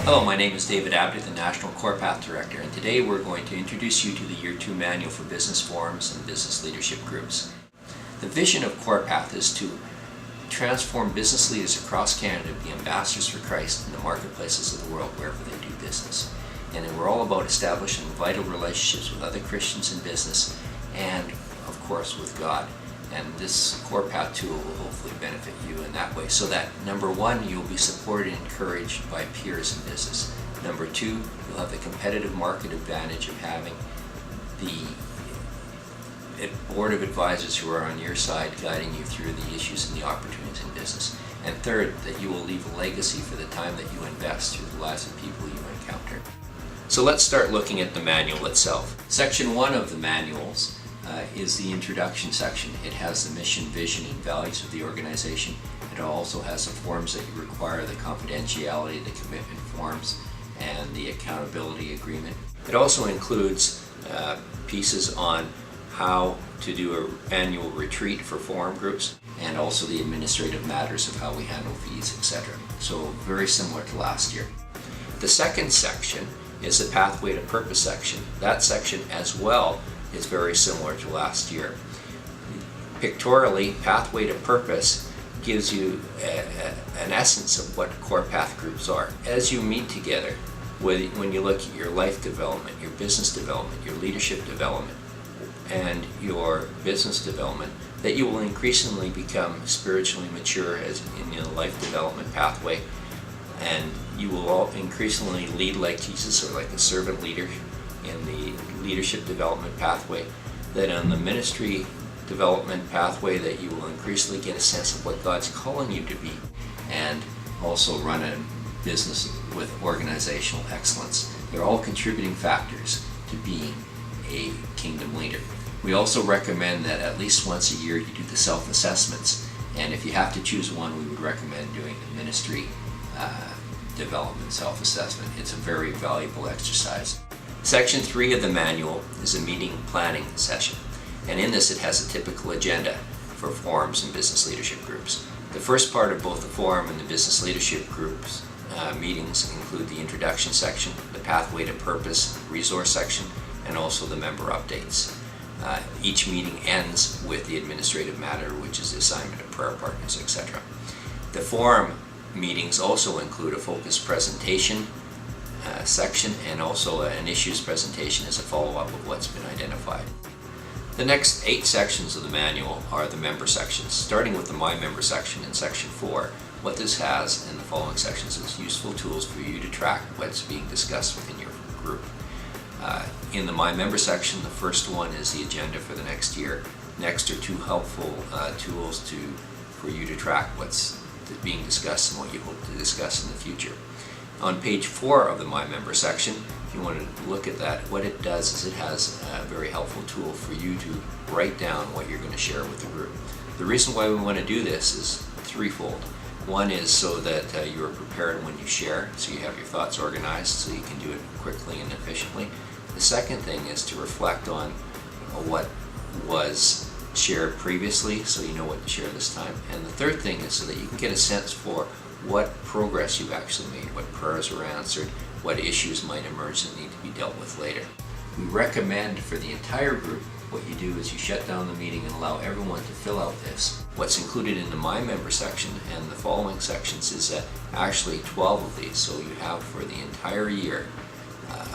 Hello, my name is David Abdick, the National Corpath Director, and today we're going to introduce you to the Year 2 Manual for Business Forums and Business Leadership Groups. The vision of Corpath is to transform business leaders across Canada to be ambassadors for Christ in the marketplaces of the world wherever they do business. And we're all about establishing vital relationships with other Christians in business and, of course, with God. And this Corpath tool will hopefully benefit you in that way, so that number one, you'll be supported and encouraged by peers in business. Number two, you'll have the competitive market advantage of having the board of advisors who are on your side guiding you through the issues and the opportunities in business. And third, that you will leave a legacy for the time that you invest through the lives of people you encounter. So let's start looking at the manual itself. Section 1 of the manuals is the introduction section. It has the mission, vision, and values of the organization. It also has the forms that you require, the confidentiality, the commitment forms, and the accountability agreement. It also includes pieces on how to do an annual retreat for forum groups, and also the administrative matters of how we handle fees, etc. So very similar to last year. The second section is the Pathway to Purpose section. That section as well is very similar to last year. Pictorially, Pathway to Purpose gives you an essence of what Corpath groups are. As you meet together, when you look at your life development, your business development, your leadership development, and your business development, that you will increasingly become spiritually mature as in your life development pathway, and you will all increasingly lead like Jesus, or like a servant leader in the leadership development pathway. That on the ministry development pathway, that you will increasingly get a sense of what God's calling you to be, and also run a business with organizational excellence. They're all contributing factors to being a kingdom leader. We also recommend that at least once a year you do the self-assessments, and if you have to choose one, we would recommend doing the ministry development self-assessment. It's a very valuable exercise. Section 3 of the manual is a meeting planning session, and in this it has a typical agenda for forums and business leadership groups. The first part of both the forum and the business leadership groups meetings include the introduction section, the Pathway to Purpose resource section, and also the member updates. Each meeting ends with the administrative matter, which is the assignment of prayer partners, etc. The forum meetings also include a focused presentation section, and also an issues presentation as a follow-up of what's been identified. The next 8 sections of the manual are the member sections, starting with the My Member section in section 4. What this has in the following sections is useful tools for you to track what's being discussed within your group. In the My Member section, the first one is the agenda for the next year. Next are 2 helpful tools for you to track what's being discussed and what you hope to discuss in the future. On page 4 of the My Member section, if you want to look at that, what it does is it has a very helpful tool for you to write down what you're going to share with the group. The reason why we want to do this is threefold. One is so that you are prepared when you share, so you have your thoughts organized, so you can do it quickly and efficiently. The second thing is to reflect on what was shared previously, so you know what to share this time. And the third thing is so that you can get a sense for what progress you've actually made, what prayers were answered, what issues might emerge that need to be dealt with later. We recommend for the entire group, what you do is you shut down the meeting and allow everyone to fill out this. What's included in the My Member section and the following sections is actually 12 of these, so you have for the entire year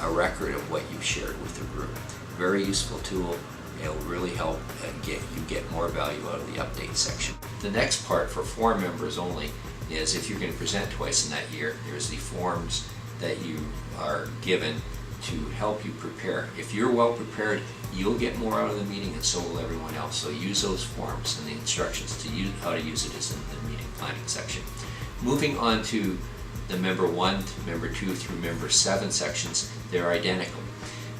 a record of what you've shared with the group. Very useful tool. It'll really help you get more value out of the update section. The next part for forum members only is if you're going to present twice in that year, there's the forms that you are given to help you prepare. If you're well prepared, you'll get more out of the meeting, and so will everyone else. So use those forms, and the instructions to use how to use it is in the meeting planning section. Moving on to the member 1 to member 2 through member 7 sections, they're identical.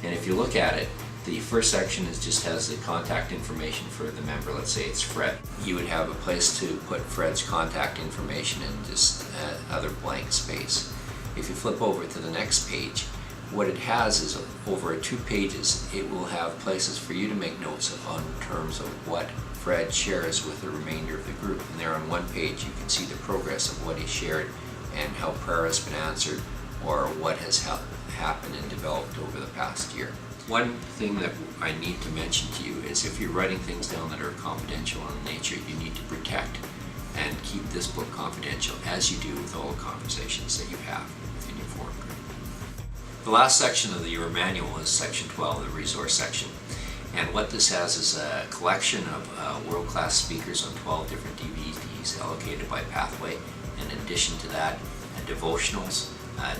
And if you look at it, the first section just has the contact information for the member. Let's say it's Fred. You would have a place to put Fred's contact information and just other blank space. If you flip over to the next page, what it has is over 2 pages, it will have places for you to make notes on terms of what Fred shares with the remainder of the group. And there on one page you can see the progress of what he shared and how prayer has been answered, or what has happened and developed over the past year. One thing that I need to mention to you is if you're writing things down that are confidential in nature, you need to protect and keep this book confidential, as you do with all the conversations that you have within your forum group. The last section of your manual is section 12, the resource section. And what this has is a collection of world-class speakers on 12 different DVDs allocated by pathway. And in addition to that, devotionals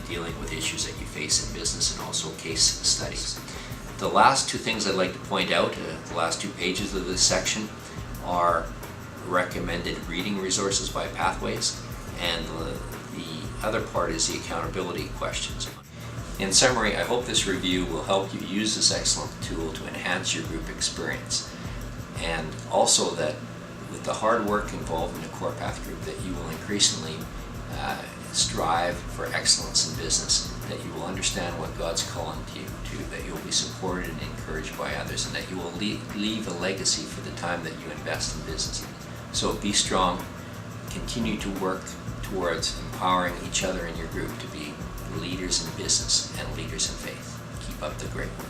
dealing with issues that you face in business, and also case studies. The last two things I'd like to point out, the last 2 pages of this section, are recommended reading resources by pathways, and the other part is the accountability questions. In summary, I hope this review will help you use this excellent tool to enhance your group experience, and also that with the hard work involved in a Corpath group, that you will increasingly strive for excellence in business, that you will understand what God's calling you to, that you will be supported and encouraged by others, and that you will leave a legacy for the time that you invest in business. So be strong, continue to work towards empowering each other in your group to be leaders in business and leaders in faith. Keep up the great work.